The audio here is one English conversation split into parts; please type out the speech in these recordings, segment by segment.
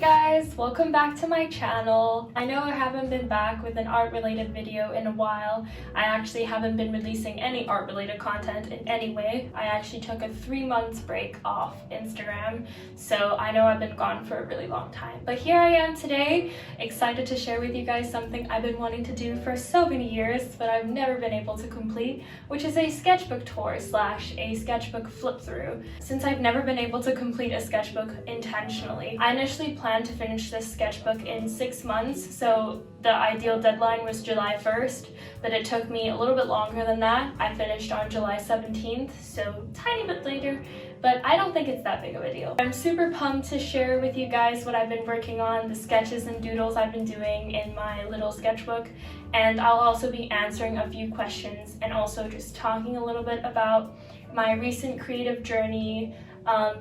guys, welcome back to my channel. I know I haven't been back with an art related video in a while. I actually haven't been releasing any art related content in any way. I actually took a 3-month break off Instagram, so I know I've been gone for a really long time. But here I am today, excited to share with you guys something I've been wanting to do for so many years, but I've never been able to complete, which is a sketchbook tour slash a sketchbook flip through. Since I've never been able to complete a sketchbook intentionally, I initially planned to finish this sketchbook in 6 months, so the ideal deadline was July 1st, but it took me a little bit longer than that. I finished on July 17th, so tiny bit later, but I don't think it's that big of a deal. I'm super pumped to share with you guys what I've been working on, the sketches and doodles I've been doing in my little sketchbook, and I'll also be answering a few questions and also just talking a little bit about my recent creative journey,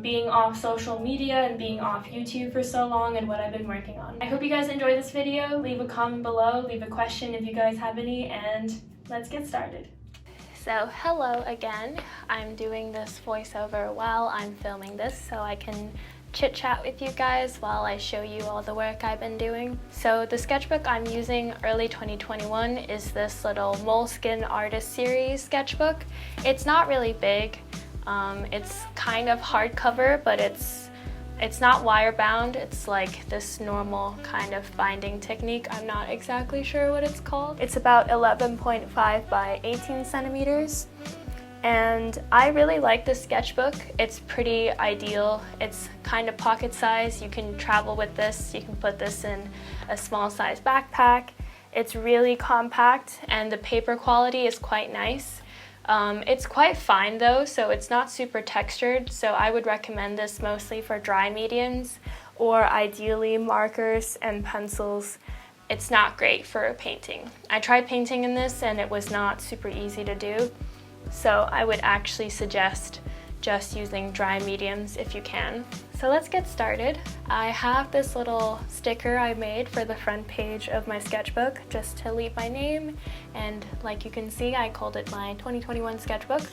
being off social media and being off YouTube for so long and what I've been working on. I hope you guys enjoy this video. Leave a comment below, leave a question if you guys have any, and let's get started. So hello again. I'm doing this voiceover while I'm filming this so I can chit chat with you guys while I show you all the work I've been doing. So the sketchbook I'm using early 2021 is this little Moleskine Artist Series sketchbook. It's not really big. It's kind of hardcover, but it's not wire bound. It's like this normal kind of binding technique. I'm not exactly sure what it's called. It's about 11.5 by 18 centimeters. And I really like this sketchbook. It's pretty ideal. It's kind of pocket size. You can travel with this. You can put this in a small size backpack. It's really compact and the paper quality is quite nice. It's quite fine though, so it's not super textured, so I would recommend this mostly for dry mediums or ideally markers and pencils. It's not great for painting. I tried painting in this and it was not super easy to do, so I would actually suggest just using dry mediums if you can. So let's get started. I have this little sticker I made for the front page of my sketchbook just to leave my name, and like you can see I called it my 2021 sketchbook.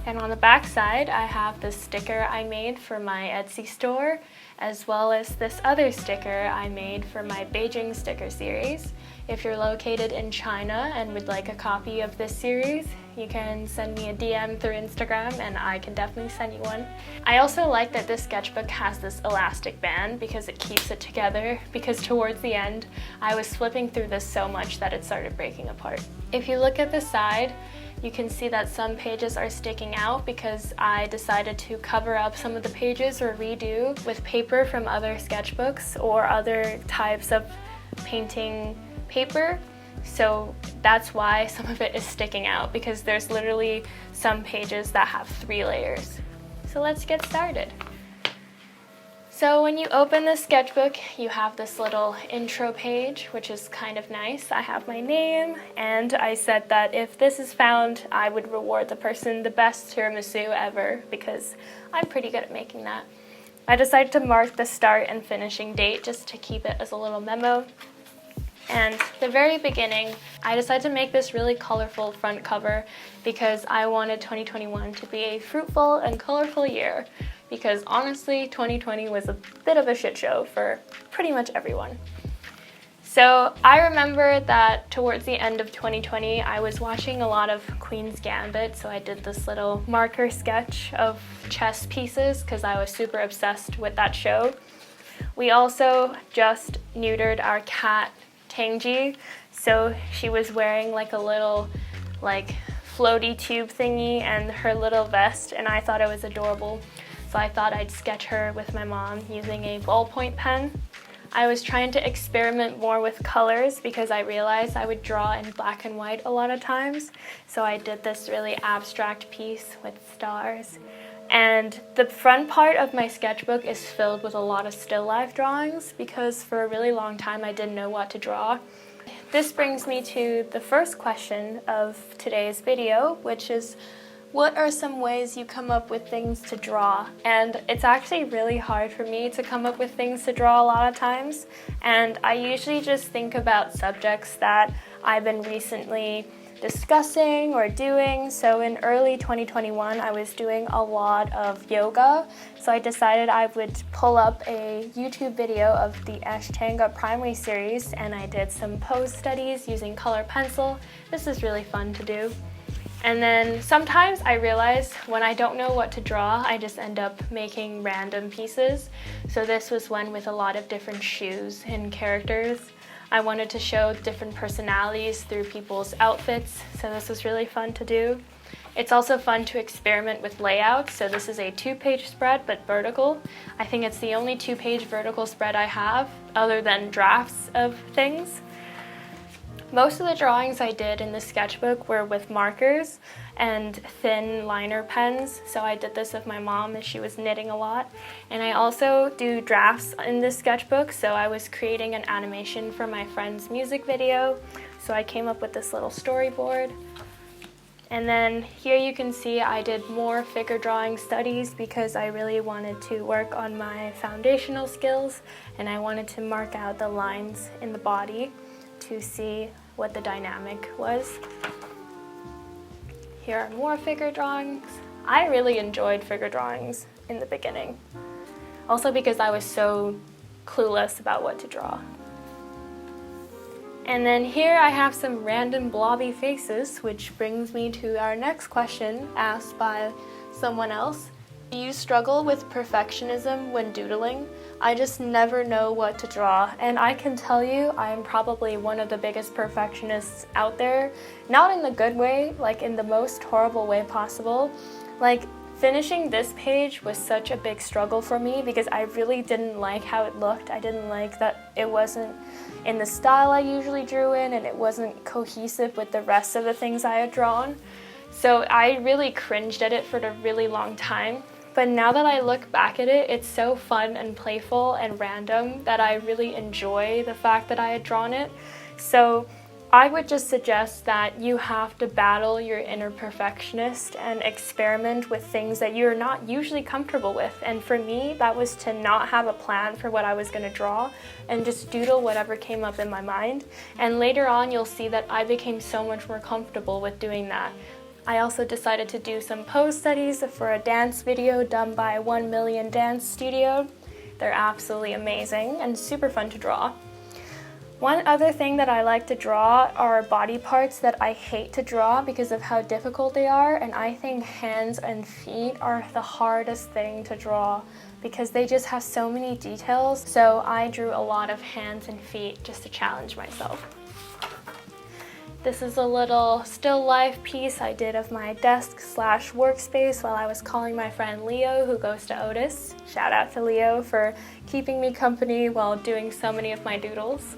And on the back side I have this sticker I made for my Etsy store, as well as this other sticker I made for my Beijing sticker series. If you're located in China and would like a copy of this series, you can send me a DM through Instagram and I can definitely send you one. I also like that this sketchbook has this elastic band because it keeps it together, because towards the end I was flipping through this so much that it started breaking apart. If you look at the side, you can see that some pages are sticking out because I decided to cover up some of the pages or redo with paper from other sketchbooks or other types of painting paper. So that's why some of it is sticking out, because there's literally some pages that have 3 layers. So let's get started. So when you open the sketchbook, you have this little intro page, which is kind of nice. I have my name, and I said that if this is found, I would reward the person the best tiramisu ever, because I'm pretty good at making that. I decided to mark the start and finishing date just to keep it as a little memo. And the very beginning, I decided to make this really colorful front cover because I wanted 2021 to be a fruitful and colorful year, because honestly 2020 was a bit of a shit show for pretty much everyone. So I remember that towards the end of 2020 I was watching a lot of Queen's Gambit, so I did this little marker sketch of chess pieces because I was super obsessed with that show. We also just neutered our cat Tangji, so she was wearing like a little floaty tube thingy and her little vest, and I thought it was adorable, so I thought I'd sketch her with my mom using a ballpoint pen. I was trying to experiment more with colors because I realized I would draw in black and white a lot of times, so I did this really abstract piece with stars. And the front part of my sketchbook is filled with a lot of still life drawings because for a really long time I didn't know what to draw. This brings me to the first question of today's video, which is, what are some ways you come up with things to draw? And it's actually really hard for me to come up with things to draw a lot of times, and I usually just think about subjects that I've been recently discussing or doing. So in early 2021, I was doing a lot of yoga. So I decided I would pull up a YouTube video of the Ashtanga primary series, and I did some pose studies using color pencil. This is really fun to do. And then sometimes I realize when I don't know what to draw, I just end up making random pieces. So this was one with a lot of different shoes and characters. I wanted to show different personalities through people's outfits, so this was really fun to do. It's also fun to experiment with layouts. So this is a 2-page spread, but vertical. I think it's the only 2-page vertical spread I have, other than drafts of things. Most of the drawings I did in the sketchbook were with markers and thin liner pens. So I did this with my mom as she was knitting a lot. And I also do drafts in this sketchbook. So I was creating an animation for my friend's music video. So I came up with this little storyboard. And then here you can see I did more figure drawing studies because I really wanted to work on my foundational skills, and I wanted to mark out the lines in the body to see what the dynamic was. Here are more figure drawings. I really enjoyed figure drawings in the beginning, also because I was so clueless about what to draw. And then here I have some random blobby faces, which brings me to our next question asked by someone else. Do you struggle with perfectionism when doodling? I just never know what to draw, and I can tell you I am probably one of the biggest perfectionists out there. Not in the good way, like in the most horrible way possible. Like, finishing this page was such a big struggle for me because I really didn't like how it looked. I didn't like that it wasn't in the style I usually drew in, and it wasn't cohesive with the rest of the things I had drawn. So I really cringed at it for a really long time. But now that I look back at it, it's so fun and playful and random that I really enjoy the fact that I had drawn it. So I would just suggest that you have to battle your inner perfectionist and experiment with things that you're not usually comfortable with. And for me, that was to not have a plan for what I was going to draw and just doodle whatever came up in my mind. And later on, you'll see that I became so much more comfortable with doing that. I also decided to do some pose studies for a dance video done by 1 Million Dance Studio. They're absolutely amazing and super fun to draw. One other thing that I like to draw are body parts that I hate to draw because of how difficult they are, and I think hands and feet are the hardest thing to draw because they just have so many details. So I drew a lot of hands and feet just to challenge myself. This is a little still life piece I did of my desk/workspace while I was calling my friend Leo, who goes to Otis. Shout out to Leo for keeping me company while doing so many of my doodles.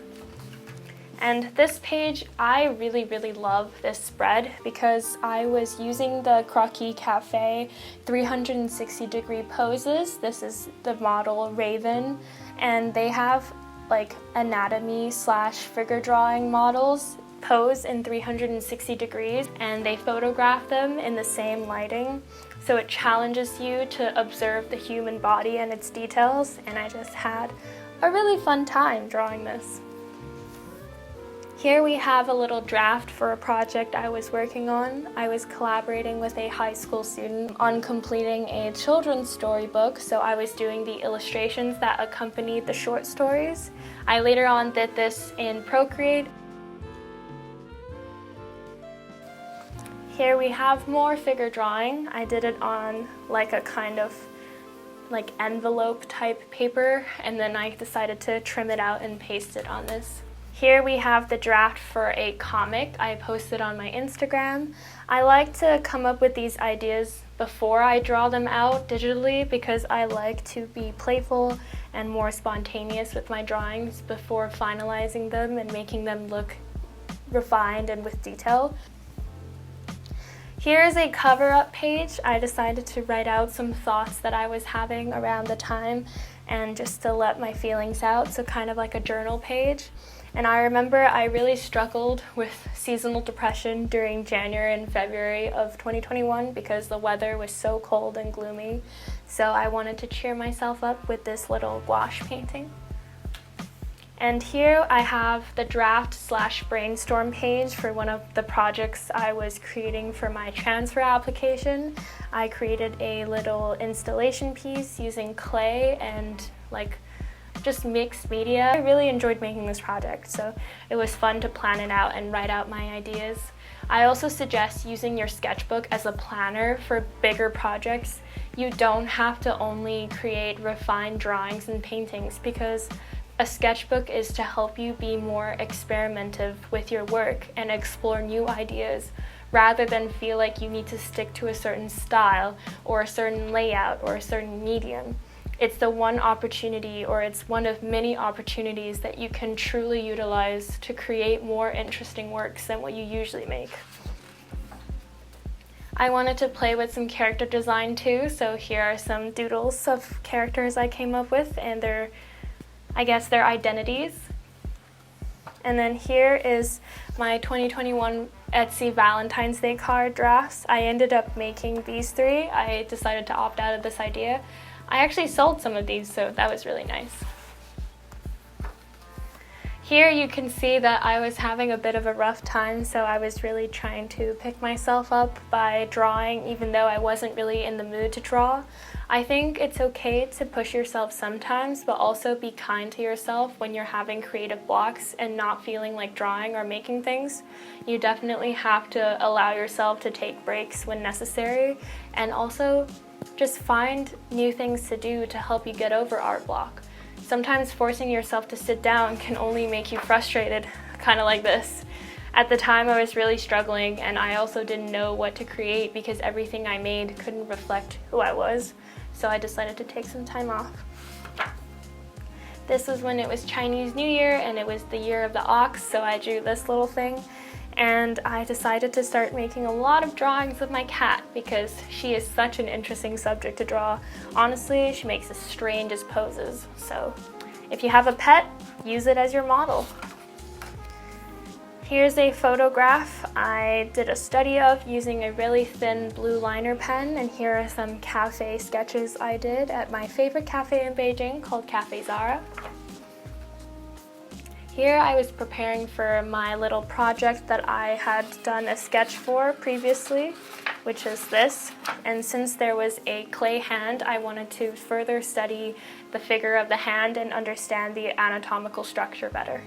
And this page, I really love this spread because I was using the Croquis Cafe 360-degree poses. This is the model Raven, and they have like anatomy/figure drawing models pose in 360 degrees, and they photograph them in the same lighting. So it challenges you to observe the human body and its details, and I just had a really fun time drawing this. Here we have a little draft for a project I was working on. I was collaborating with a high school student on completing a children's storybook, so I was doing the illustrations that accompanied the short stories. I later on did this in Procreate. Here we have more figure drawing. I did it on like a kind of like envelope type paper, and then I decided to trim it out and paste it on this. Here we have the draft for a comic I posted on my Instagram. I like to come up with these ideas before I draw them out digitally because I like to be playful and more spontaneous with my drawings before finalizing them and making them look refined and with detail. Here's a cover-up page. I decided to write out some thoughts that I was having around the time and just to let my feelings out, so kind of like a journal page. And I remember I really struggled with seasonal depression during January and February of 2021 because the weather was so cold and gloomy. So I wanted to cheer myself up with this little gouache painting. And here I have the draft/brainstorm page for one of the projects I was creating for my transfer application. I created a little installation piece using clay and just mixed media. I really enjoyed making this project, so it was fun to plan it out and write out my ideas. I also suggest using your sketchbook as a planner for bigger projects. You don't have to only create refined drawings and paintings, because a sketchbook is to help you be more experimentative with your work and explore new ideas, rather than feel like you need to stick to a certain style or a certain layout or a certain medium. It's the one opportunity, or it's one of many opportunities that you can truly utilize to create more interesting works than what you usually make. I wanted to play with some character design too, so here are some doodles of characters I came up with and their identities. And then here is my 2021 Etsy Valentine's Day card drafts. I ended up making these 3. I decided to opt out of this idea. I actually sold some of these, so that was really nice. Here you can see that I was having a bit of a rough time, so I was really trying to pick myself up by drawing, even though I wasn't really in the mood to draw. I think it's okay to push yourself sometimes, but also be kind to yourself when you're having creative blocks and not feeling like drawing or making things. You definitely have to allow yourself to take breaks when necessary, and also just find new things to do to help you get over art block. Sometimes forcing yourself to sit down can only make you frustrated, kind of like this. At the time I was really struggling, and I also didn't know what to create because everything I made couldn't reflect who I was, so I decided to take some time off. This was when it was Chinese New Year and it was the year of the ox, so I drew this little thing. And I decided to start making a lot of drawings of my cat because she is such an interesting subject to draw. Honestly, she makes the strangest poses. So if you have a pet, use it as your model. Here's a photograph I did a study of using a really thin blue liner pen, and here are some cafe sketches I did at my favorite cafe in Beijing called Cafe Zara. Here I was preparing for my little project that I had done a sketch for previously, which is this. And since there was a clay hand, I wanted to further study the figure of the hand and understand the anatomical structure better.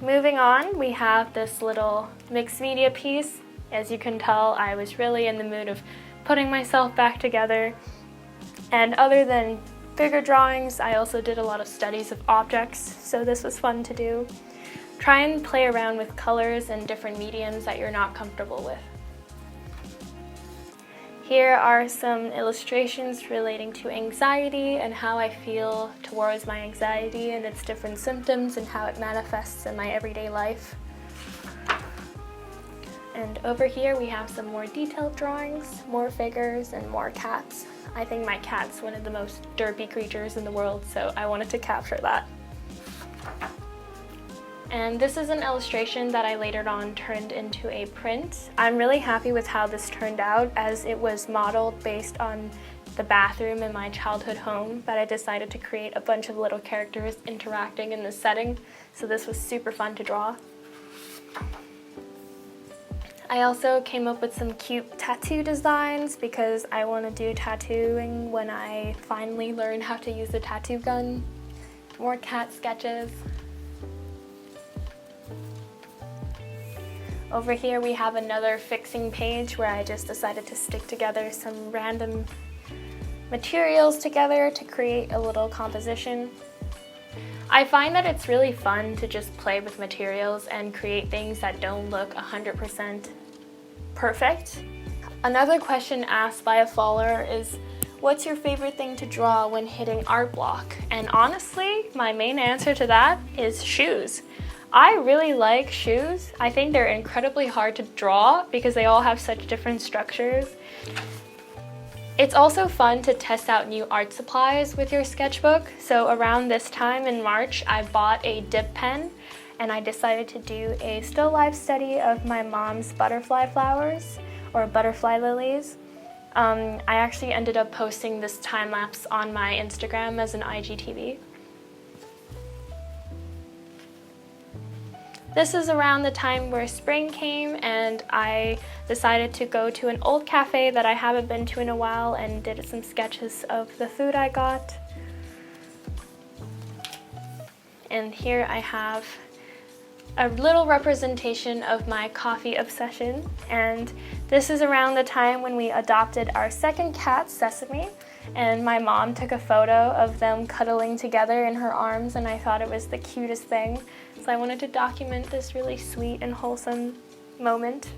Moving on, we have this little mixed media piece. As you can tell, I was really in the mood of putting myself back together. And other than bigger drawings, I also did a lot of studies of objects, so this was fun to do. Try and play around with colors and different mediums that you're not comfortable with. Here are some illustrations relating to anxiety and how I feel towards my anxiety and its different symptoms and how it manifests in my everyday life. And over here we have some more detailed drawings, more figures, and more cats. I think my cat's one of the most derpy creatures in the world, so I wanted to capture that. And this is an illustration that I later on turned into a print. I'm really happy with how this turned out, as it was modeled based on the bathroom in my childhood home, but I decided to create a bunch of little characters interacting in this setting, so this was super fun to draw. I also came up with some cute tattoo designs because I want to do tattooing when I finally learn how to use the tattoo gun. More cat sketches. Over here we have another fixing page where I just decided to stick together some random materials together to create a little composition. I find that it's really fun to just play with materials and create things that don't look 100% perfect. Another question asked by a follower is, what's your favorite thing to draw when hitting art block? And honestly, my main answer to that is shoes. I really like shoes. I think they're incredibly hard to draw because they all have such different structures. It's also fun to test out new art supplies with your sketchbook. So around this time in March, I bought a dip pen and I decided to do a still life study of my mom's butterfly flowers, or butterfly lilies. I actually ended up posting this time lapse on my Instagram as an IGTV. This is around the time where spring came and I decided to go to an old cafe that I haven't been to in a while and did some sketches of the food I got. And here I have a little representation of my coffee obsession, and this is around the time when we adopted our second cat, Sesame, and my mom took a photo of them cuddling together in her arms, and I thought it was the cutest thing, so I wanted to document this really sweet and wholesome moment.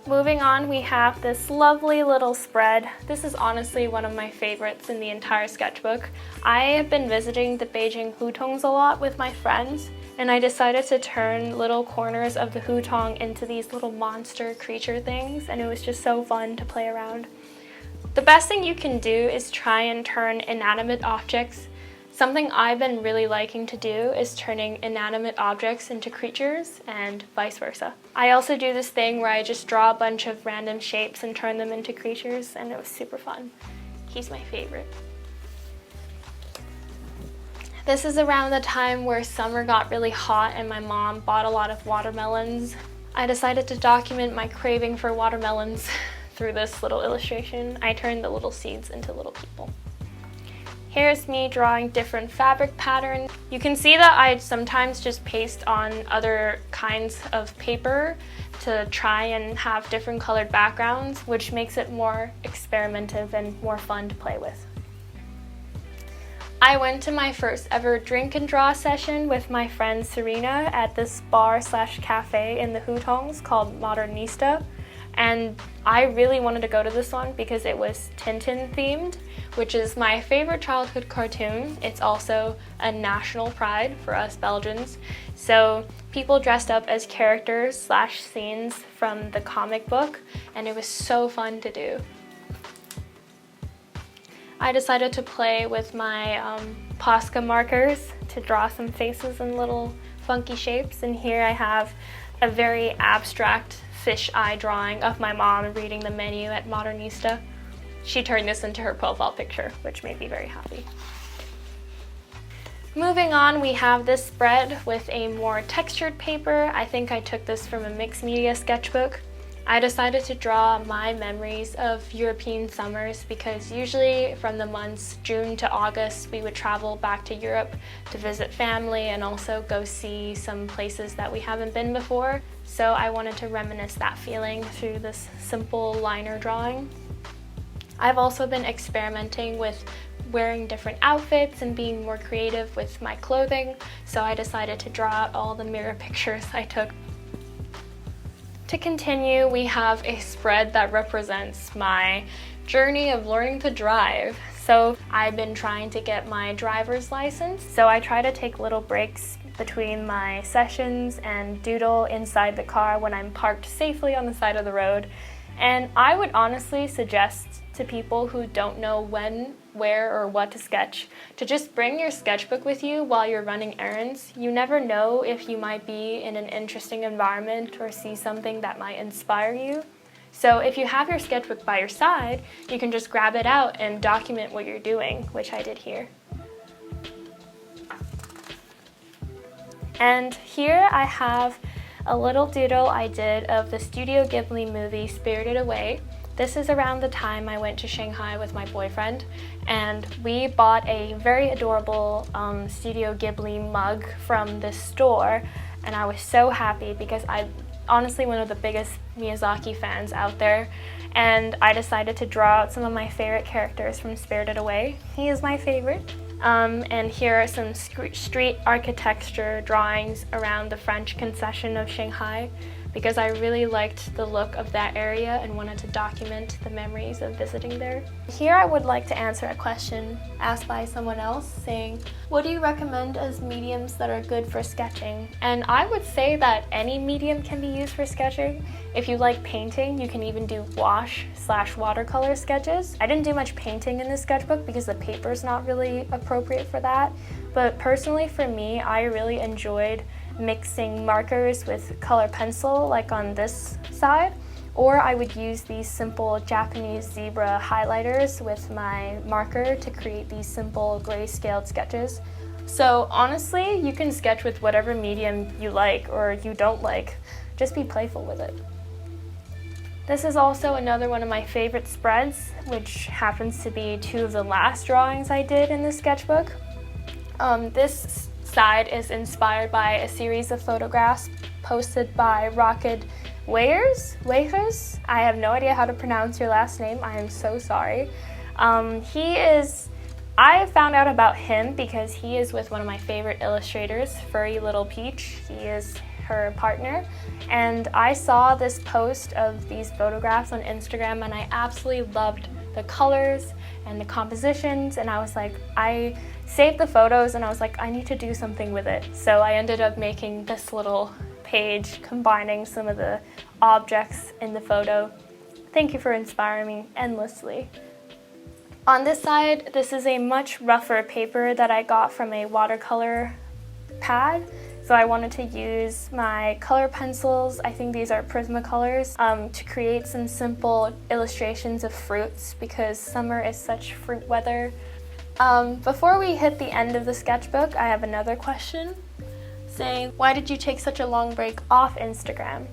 Moving on, we have this lovely little spread. This is honestly one of my favorites in the entire sketchbook. I have been visiting the Beijing hutongs a lot with my friends, and I decided to turn little corners of the hutong into these little monster creature things, and it was just so fun to play around. The best thing you can do is try and turn inanimate objects. Something I've been really liking to do is turning inanimate objects into creatures and vice versa. I also do this thing where I just draw a bunch of random shapes and turn them into creatures, and it was super fun. He's my favorite. This is around the time where summer got really hot and my mom bought a lot of watermelons. I decided to document my craving for watermelons through this little illustration. I turned the little seeds into little people. Here's me drawing different fabric patterns. You can see that I sometimes just paste on other kinds of paper to try and have different colored backgrounds, which makes it more experimentative and more fun to play with. I went to my first ever drink and draw session with my friend Serena at this bar/cafe in the Hutongs called Modernista. And I really wanted to go to this one because it was Tintin themed, which is my favorite childhood cartoon. It's also a national pride for us Belgians. So people dressed up as characters/scenes from the comic book, and it was so fun to do. I decided to play with my Posca markers to draw some faces and little funky shapes, and here I have a very abstract fish eye drawing of my mom reading the menu at Modernista. She turned this into her profile picture, which made me very happy. Moving on, we have this spread with a more textured paper. I think I took this from a mixed media sketchbook. I decided to draw my memories of European summers because usually from the months June to August we would travel back to Europe to visit family and also go see some places that we haven't been before. So I wanted to reminisce that feeling through this simple liner drawing. I've also been experimenting with wearing different outfits and being more creative with my clothing, so I decided to draw out all the mirror pictures I took. To continue, we have a spread that represents my journey of learning to drive. So I've been trying to get my driver's license, so I try to take little breaks between my sessions and doodle inside the car when I'm parked safely on the side of the road. And I would honestly suggest to people who don't know when, where, or what to sketch to just bring your sketchbook with you while you're running errands. You never know if you might be in an interesting environment or see something that might inspire you. So if you have your sketchbook by your side, you can just grab it out and document what you're doing, which I did here. And here I have a little doodle I did of the Studio Ghibli movie Spirited Away. This is around the time I went to Shanghai with my boyfriend, and we bought a very adorable Studio Ghibli mug from this store, and I was so happy because I'm honestly one of the biggest Miyazaki fans out there, and I decided to draw out some of my favorite characters from Spirited Away. He is my favorite. And here are some street architecture drawings around the French concession of Shanghai because I really liked the look of that area and wanted to document the memories of visiting there. Here I would like to answer a question asked by someone else saying, what do you recommend as mediums that are good for sketching? And I would say that any medium can be used for sketching. If you like painting, you can even do wash/watercolor sketches. I didn't do much painting in this sketchbook because the paper is not really appropriate for that. But personally for me, I really enjoyed mixing markers with color pencil like on this side, or I would use these simple Japanese zebra highlighters with my marker to create these simple gray-scaled sketches. So honestly, you can sketch with whatever medium you like or you don't like. Just be playful with it. This is also another one of my favorite spreads, which happens to be 2 of the last drawings I did in this sketchbook. This side is inspired by a series of photographs posted by Weijers. I have no idea how to pronounce your last name. I am so sorry. I found out about him because he is with one of my favorite illustrators, Furry Little Peach. He is her partner. And I saw this post of these photographs on Instagram and I absolutely loved the colors and the compositions, and I was like, I saved the photos and I was like, I need to do something with it. So I ended up making this little page combining some of the objects in the photo. Thank you for inspiring me endlessly. On this side, this is a much rougher paper that I got from a watercolor pad. So I wanted to use my color pencils, I think these are Prismacolors, to create some simple illustrations of fruits because summer is such fruit weather. Before we hit the end of the sketchbook, I have another question saying, why did you take such a long break off Instagram?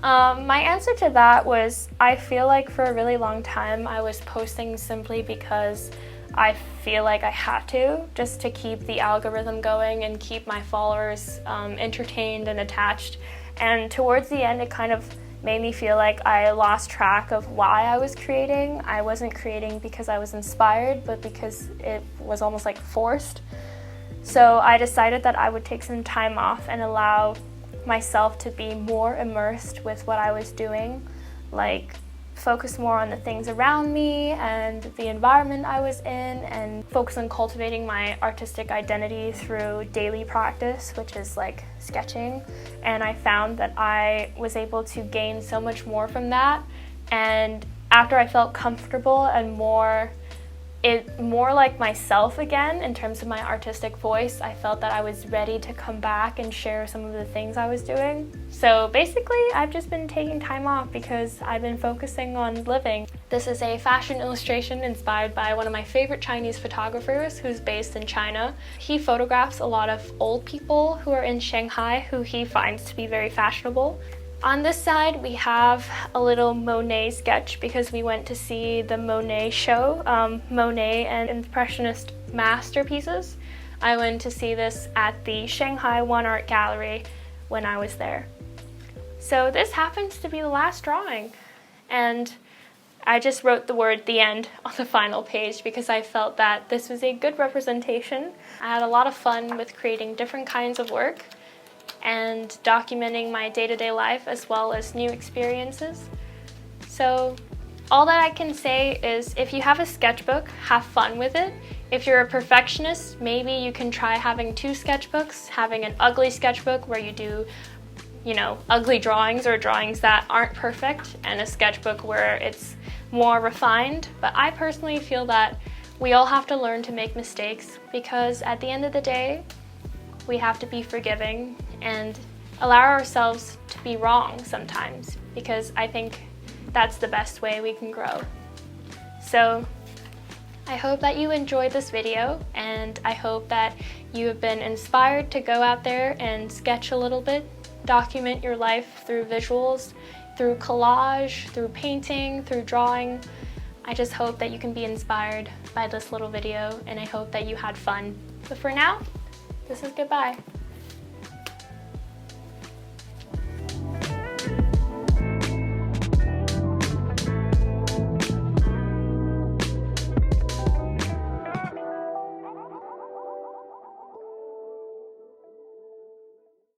My answer to that was, I feel like for a really long time I was posting simply because I feel like I had to, just to keep the algorithm going and keep my followers entertained and attached. And towards the end, it kind of made me feel like I lost track of why I was creating. I wasn't creating because I was inspired, but because it was almost like forced. So I decided that I would take some time off and allow myself to be more immersed with what I was doing, like focus more on the things around me and the environment I was in, and focus on cultivating my artistic identity through daily practice, which is like sketching. And I found that I was able to gain so much more from that, and after I felt comfortable and more like myself again in terms of my artistic voice, I felt that I was ready to come back and share some of the things I was doing. So basically, I've just been taking time off because I've been focusing on living. This is a fashion illustration inspired by one of my favorite Chinese photographers who's based in China. He photographs a lot of old people who are in Shanghai who he finds to be very fashionable. On this side, we have a little Monet sketch because we went to see the Monet show, Monet and Impressionist Masterpieces. I went to see this at the Shanghai One Art Gallery when I was there. So this happens to be the last drawing, and I just wrote the word "the end" on the final page because I felt that this was a good representation. I had a lot of fun with creating different kinds of work and documenting my day-to-day life as well as new experiences. So all that I can say is if you have a sketchbook, have fun with it. If you're a perfectionist, maybe you can try having 2 sketchbooks, having an ugly sketchbook where you do, ugly drawings or drawings that aren't perfect, and a sketchbook where it's more refined. But I personally feel that we all have to learn to make mistakes because at the end of the day, we have to be forgiving and allow ourselves to be wrong sometimes, because I think that's the best way we can grow. So I hope that you enjoyed this video, and I hope that you have been inspired to go out there and sketch a little bit, document your life through visuals, through collage, through painting, through drawing. I just hope that you can be inspired by this little video, and I hope that you had fun. But for now, this is goodbye.